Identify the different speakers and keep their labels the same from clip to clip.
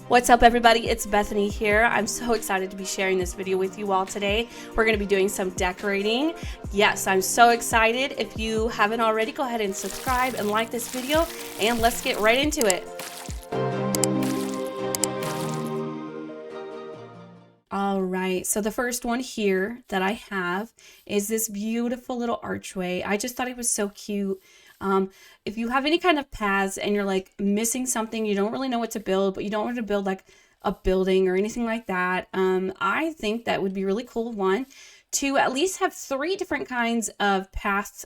Speaker 1: What's up everybody, it's Bethany here. I'm so excited to be sharing this video with you all today. We're going to be doing some decorating. Yes, I'm so excited. If you haven't already, go ahead and subscribe and like this video and let's get right into it. All right, so the first one here that I have is this beautiful little archway. I just thought it was so cute. If you have any kind of paths and you're like missing something, you don't really know what to build, but you don't want to build like a building or anything like that, I think that would be really cool, one, to at least have 3 different kinds of paths,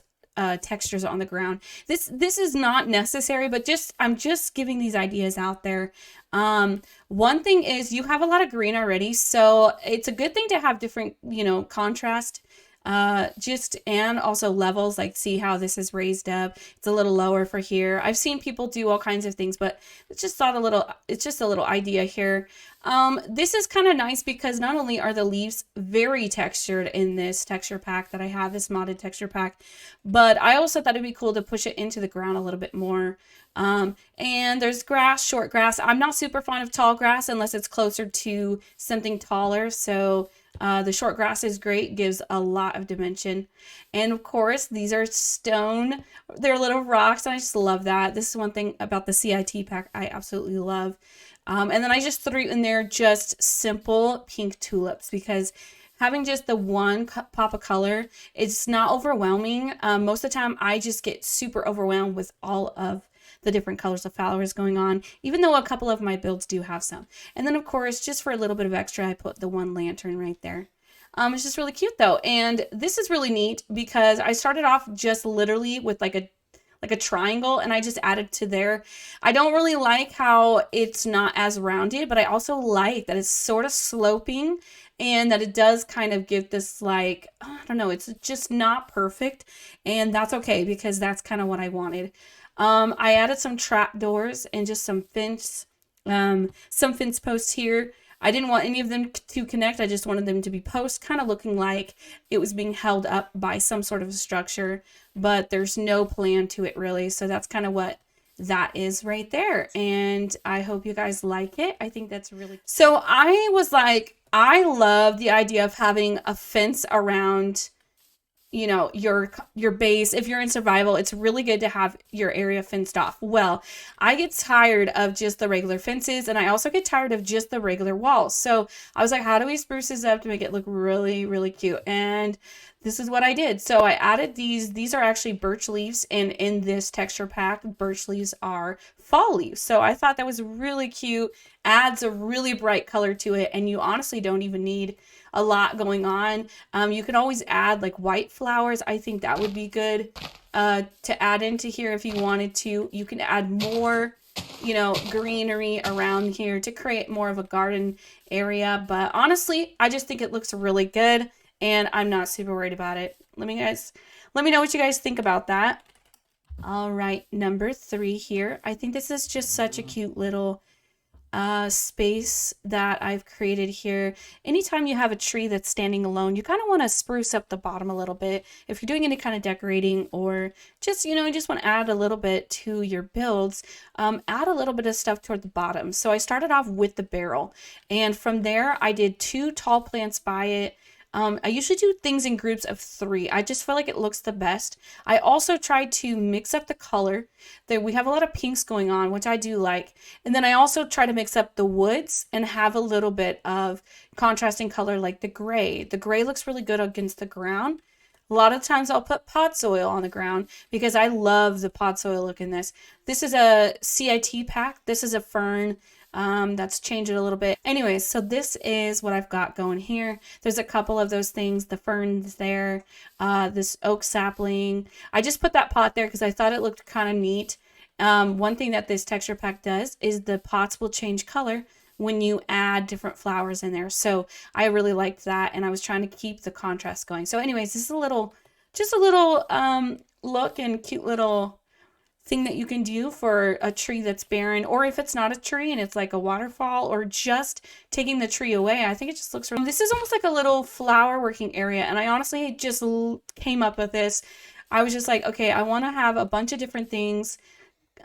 Speaker 1: textures on the ground. This is not necessary, but I'm just giving these ideas out there. One thing is you have a lot of green already, so it's a good thing to have different, contrast, and also levels. Like, see how this is raised up, it's a little lower for here. I've seen people do all kinds of things, but it's just a little idea here. This is kind of nice because not only are the leaves very textured in this texture pack that I have, this modded texture pack, but I also thought it'd be cool to push it into the ground a little bit more. And there's grass, short grass. I'm not super fond of tall grass unless it's closer to something taller. So the short grass is great, gives a lot of dimension. And of course, these are stone. They're little rocks, and I just love that. This is one thing about the CIT pack I absolutely love. And then I just threw in there just simple pink tulips because having just the one pop of color, it's not overwhelming. Most of the time, I just get super overwhelmed with all of the different colors of flowers going on, even though a couple of my builds do have some. And then of course, just for a little bit of extra, I put the one lantern right there. It's just really cute though. And this is really neat because I started off just literally with like a triangle, and I just added to there. I don't really like how it's not as rounded, but I also like that it's sort of sloping and that it does kind of give this, like, I don't know, it's just not perfect, and that's okay because that's kind of what I wanted. I added some trap doors and just some fence posts here. I didn't want any of them to connect. I just wanted them to be posts, kind of looking like it was being held up by some sort of a structure, but there's no plan to it really. So that's kind of what that is right there. And I hope you guys like it. I think that's really, so I was like, I love the idea of having a fence around, your base. If you're in survival, it's really good to have your area fenced off. Well, I get tired of just the regular fences, and I also get tired of just the regular walls. So I was like, how do we spruce this up to make it look really, really cute? And this is what I did. So I added these are actually birch leaves, and in this texture pack, birch leaves are fall leaves. So I thought that was really cute, adds a really bright color to it, and you honestly don't even need a lot going on. You can always add like white flowers. I think that would be good to add into here if you wanted to. You can add more, greenery around here to create more of a garden area. But honestly, I just think it looks really good, and I'm not super worried about it. Let me know what you guys think about that. All right, number 3 here. I think this is just such a cute little space that I've created here. Anytime you have a tree that's standing alone, you kind of want to spruce up the bottom a little bit. If you're doing any kind of decorating, or just, you just want to add a little bit to your builds, add a little bit of stuff toward the bottom. So I started off with the barrel, and from there I did 2 tall plants by it. I usually do things in groups of 3. I just feel like it looks the best. I also tried to mix up the color. We have a lot of pinks going on, which I do like. And then I also try to mix up the woods and have a little bit of contrasting color like the gray. The gray looks really good against the ground. A lot of times I'll put pot soil on the ground because I love the pot soil look in this. This is a CIT pack. This is a fern. That's changed it a little bit. Anyways, so this is what I've got going here. There's a couple of those things, the ferns there, this oak sapling. I just put that pot there because I thought it looked kind of neat. One thing that this texture pack does is the pots will change color when you add different flowers in there. So I really liked that, and I was trying to keep the contrast going. So anyways, this is just a little look and cute little thing that you can do for a tree that's barren, or if it's not a tree and it's like a waterfall, or just taking the tree away. I think it just looks really, this is almost like a little flower working area, and I honestly just came up with this. I was just like, okay, I want to have a bunch of different things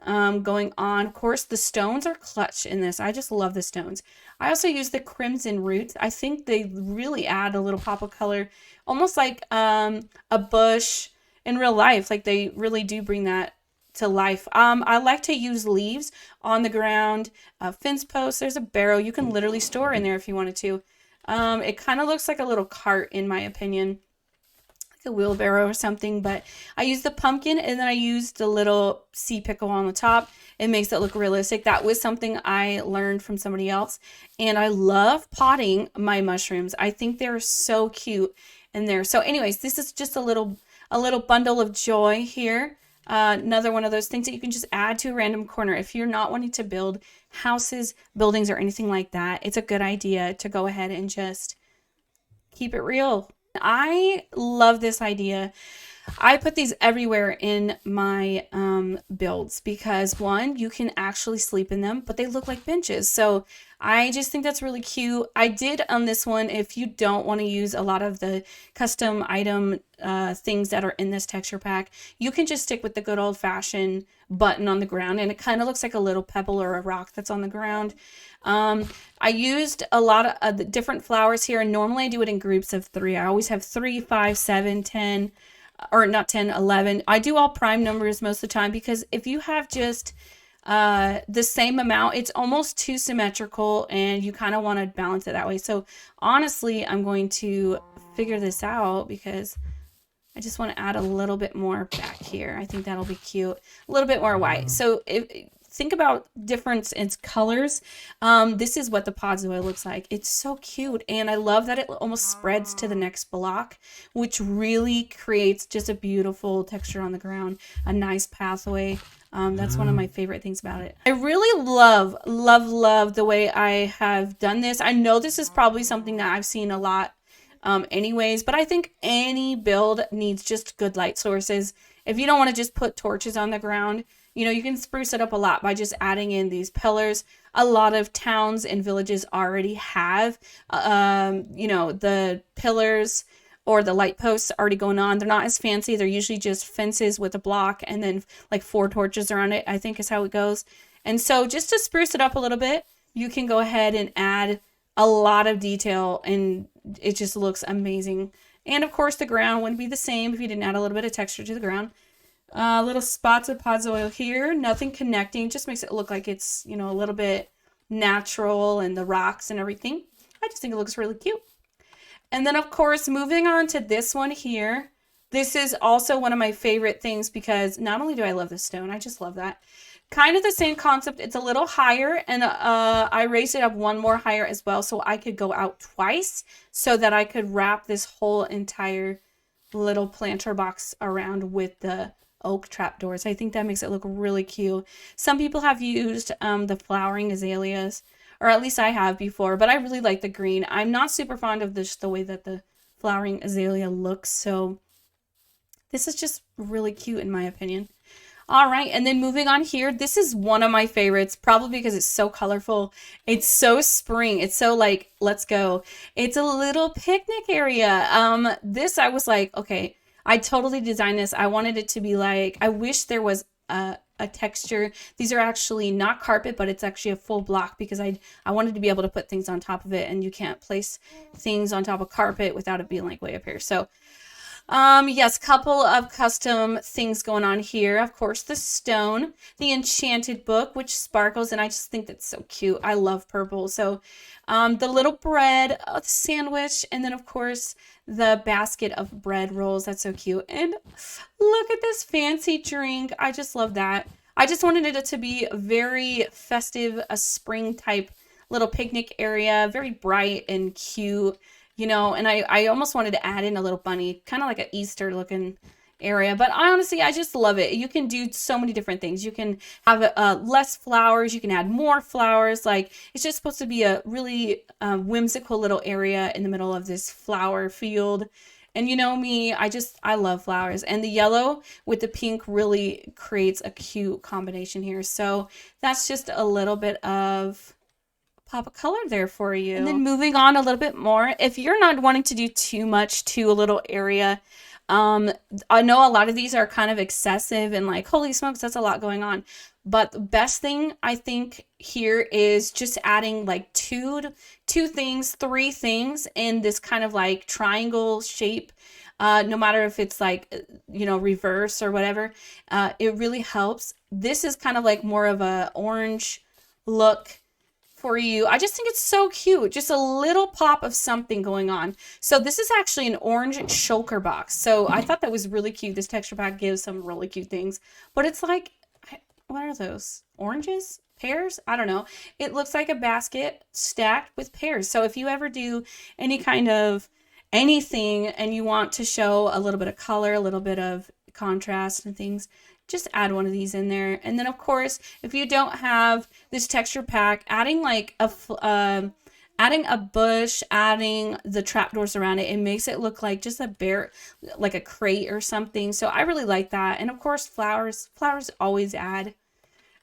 Speaker 1: going on. Of course, the stones are clutch in this. I just love the stones. I also use the crimson roots. I think they really add a little pop of color, almost like a bush in real life. Like they really do bring that to life. I like to use leaves on the ground, fence posts. There's a barrel you can literally store in there if you wanted to. It kind of looks like a little cart in my opinion, like a wheelbarrow or something, but I use the pumpkin and then I use the little sea pickle on the top. It makes it look realistic. That was something I learned from somebody else, and I love potting my mushrooms. I think they're so cute in there. So anyways, this is just a little bundle of joy here. Another one of those things that you can just add to a random corner. If you're not wanting to build houses, buildings, or anything like that, it's a good idea to go ahead and just keep it real. I love this idea. I put these everywhere in my builds because one, you can actually sleep in them, but they look like benches. So I just think that's really cute. I did on this one, if you don't want to use a lot of the custom item things that are in this texture pack, you can just stick with the good old fashioned button on the ground, and it kind of looks like a little pebble or a rock that's on the ground. I used a lot of the different flowers here, and normally I do it in groups of 3. I always have 3, 5, 7, 10, or not 10, 11. I do all prime numbers most of the time because if you have just the same amount, it's almost too symmetrical and you kind of want to balance it that way. So honestly, I'm going to figure this out because I just want to add a little bit more back here. I think that'll be cute. A little bit more white. So think about difference in colors. This is what the pizazz looks like. It's so cute, and I love that it almost spreads to the next block, which really creates just a beautiful texture on the ground, a nice pathway. That's one of my favorite things about it. I really love the way I have done this. I know this is probably something that I've seen a lot anyways, but I think any build needs just good light sources. If you don't want to just put torches on the ground, you know, you can spruce it up a lot by just adding in these pillars. A lot of towns and villages already have, you know, the pillars or the light posts already going on. They're not as fancy. They're usually just fences with a block and then like 4 torches around it, I think is how it goes. And so just to spruce it up a little bit, you can go ahead and add a lot of detail and it just looks amazing. And of course the ground wouldn't be the same if you didn't add a little bit of texture to the ground. Little spots of pizazz here, nothing connecting, just makes it look like it's, you know, a little bit natural and the rocks and everything. I just think it looks really cute. And then of course, moving on to this one here, this is also one of my favorite things because not only do I love the stone, I just love that. Kind of the same concept. It's a little higher, and I raised it up one more higher as well so I could go out twice so that I could wrap this whole entire little planter box around with the oak trapdoors. I think that makes it look really cute. Some people have used the flowering azaleas, or at least I have before, but I really like the green. I'm not super fond of this, the way that the flowering azalea looks, so this is just really cute in my opinion. All right, and then moving on here, this is one of my favorites, probably because it's so colorful. It's so spring. It's so like, let's go. It's a little picnic area. This, I was like, okay, I totally designed this. I wanted it to be like, I wish there was a texture. These are actually not carpet, but it's actually a full block because I wanted to be able to put things on top of it, and you can't place things on top of carpet without it being like way up here. So yes, couple of custom things going on here. Of course, the stone, the enchanted book, which sparkles, and I just think that's so cute. I love purple. So the little bread, the sandwich, and then of course the basket of bread rolls. That's so cute. And look at this fancy drink. I just love that. I just wanted it to be very festive, a spring type little picnic area, very bright and cute. You know, and I almost wanted to add in a little bunny, kind of like an Easter looking area. But honestly, I just love it. You can do so many different things. You can have less flowers. You can add more flowers. Like, it's just supposed to be a really whimsical little area in the middle of this flower field. And you know me, I love flowers. And the yellow with the pink really creates a cute combination here. So that's just a little bit of pop of color there for you. And then moving on a little bit more, if you're not wanting to do too much to a little area, I know a lot of these are kind of excessive and like, holy smokes, that's a lot going on. But the best thing I think here is just adding like two things, three things in this kind of like triangle shape. No matter if it's like, reverse or whatever, it really helps. This is kind of like more of a orange look for you. I just think it's so cute. Just a little pop of something going on. So this is actually an orange shulker box. So I thought that was really cute. This texture pack gives some really cute things. But it's like, what are those? Oranges? Pears? I don't know. It looks like a basket stacked with pears. So if you ever do any kind of anything and you want to show a little bit of color, a little bit of contrast and things, just add one of these in there. And then of course, if you don't have this texture pack, adding like adding a bush, adding the trapdoors around it, it makes it look like just a bare, like a crate or something. So I really like that. And of course, flowers always add.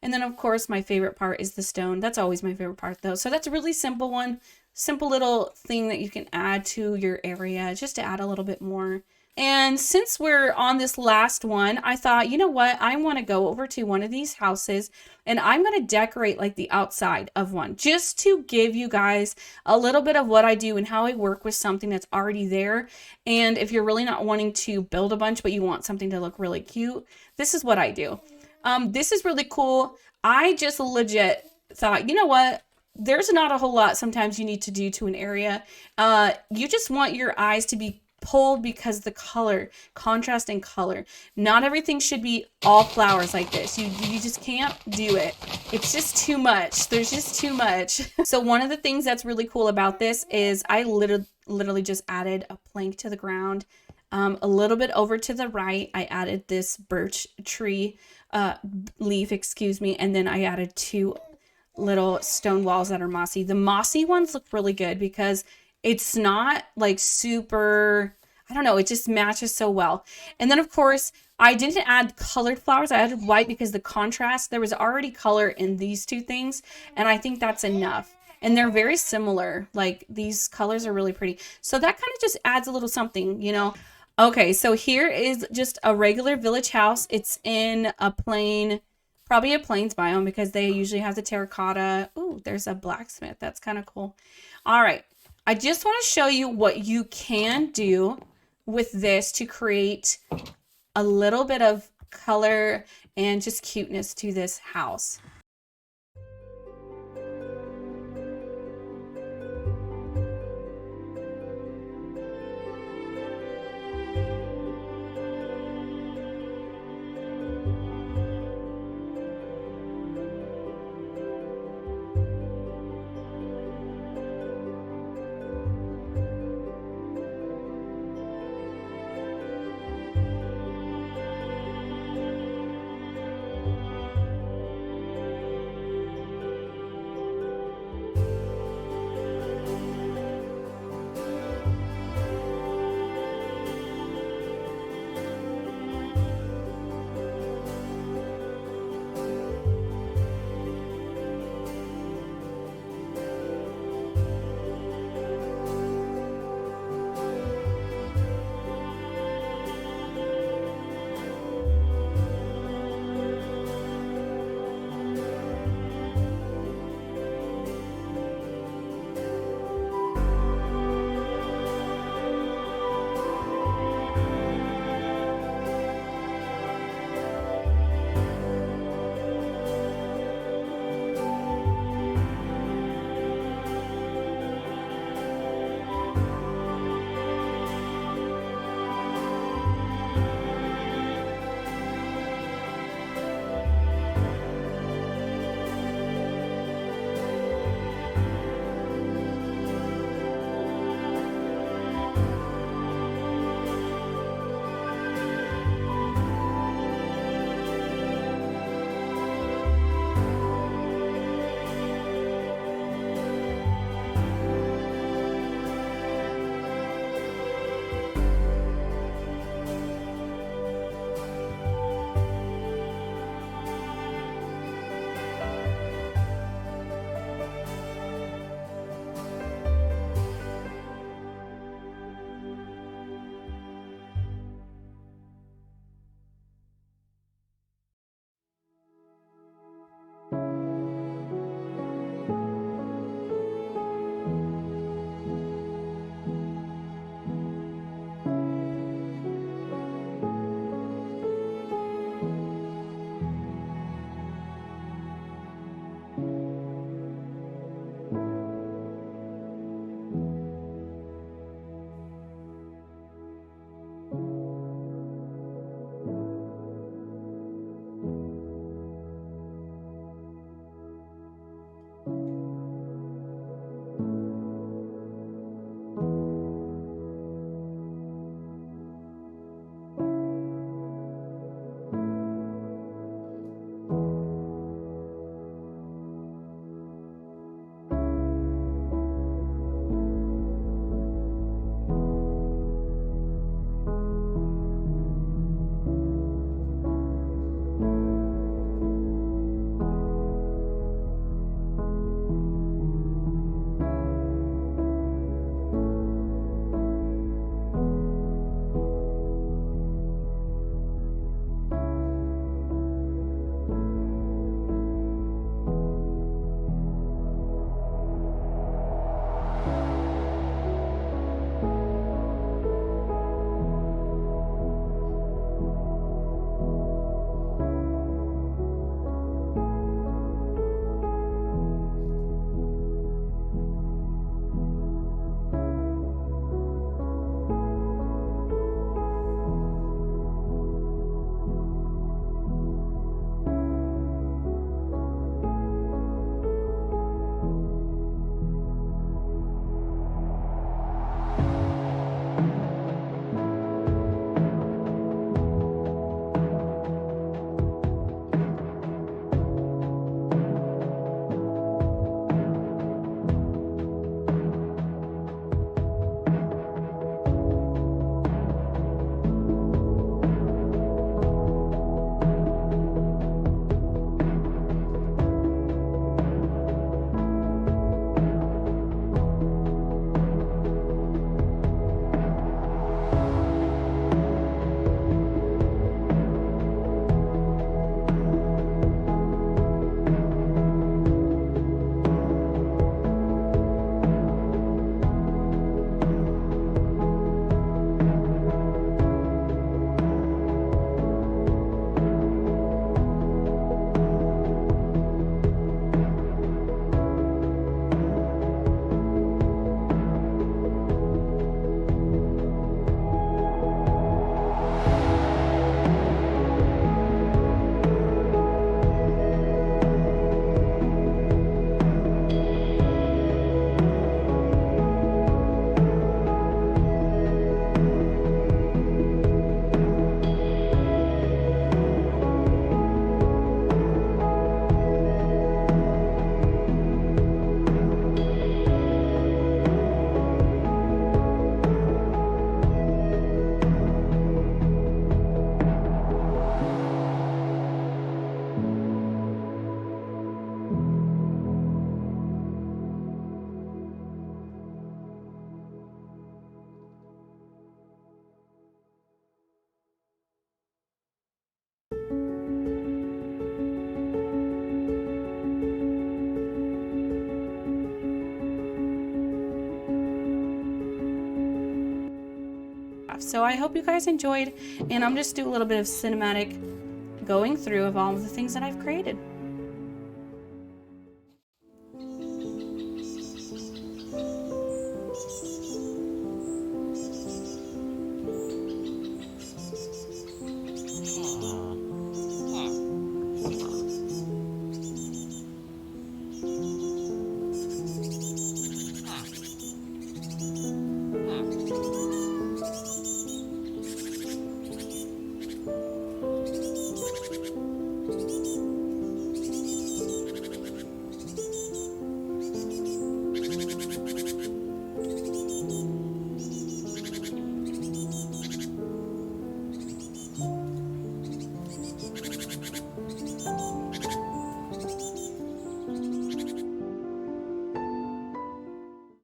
Speaker 1: And then of course, my favorite part is the stone. That's always my favorite part though. So that's a really simple one, simple little thing that you can add to your area just to add a little bit more. And since we're on this last one, I thought, you know what? I want to go over to one of these houses and I'm going to decorate like the outside of one just to give you guys a little bit of what I do and how I work with something that's already there. And if you're really not wanting to build a bunch, but you want something to look really cute, this is what I do. This is really cool. I just legit thought, you know what? There's not a whole lot sometimes you need to do to an area. You just want your eyes to be pulled because the color, contrast and color. Not everything should be all flowers like this. You just can't do it. It's just too much. There's just too much. So one of the things that's really cool about this is I literally just added a plank to the ground. A little bit over to the right, I added this birch tree leaf, and then I added two little stone walls that are mossy. The mossy ones look really good because it's not like super, I don't know, it just matches so well. And then of course, I didn't add colored flowers. I added white because the contrast, there was already color in these two things. And I think that's enough. And they're very similar. Like these colors are really pretty. So that kind of just adds a little something, you know. Okay, so here is just a regular village house. It's in a plain, probably a plains biome because they usually have the terracotta. Ooh, there's a blacksmith. That's kind of cool. All right. I just want to show you what you can do with this to create a little bit of color and just cuteness to this house. craft. So I hope you guys enjoyed, and I'm just do a little bit of cinematic going through of all of the things that I've created.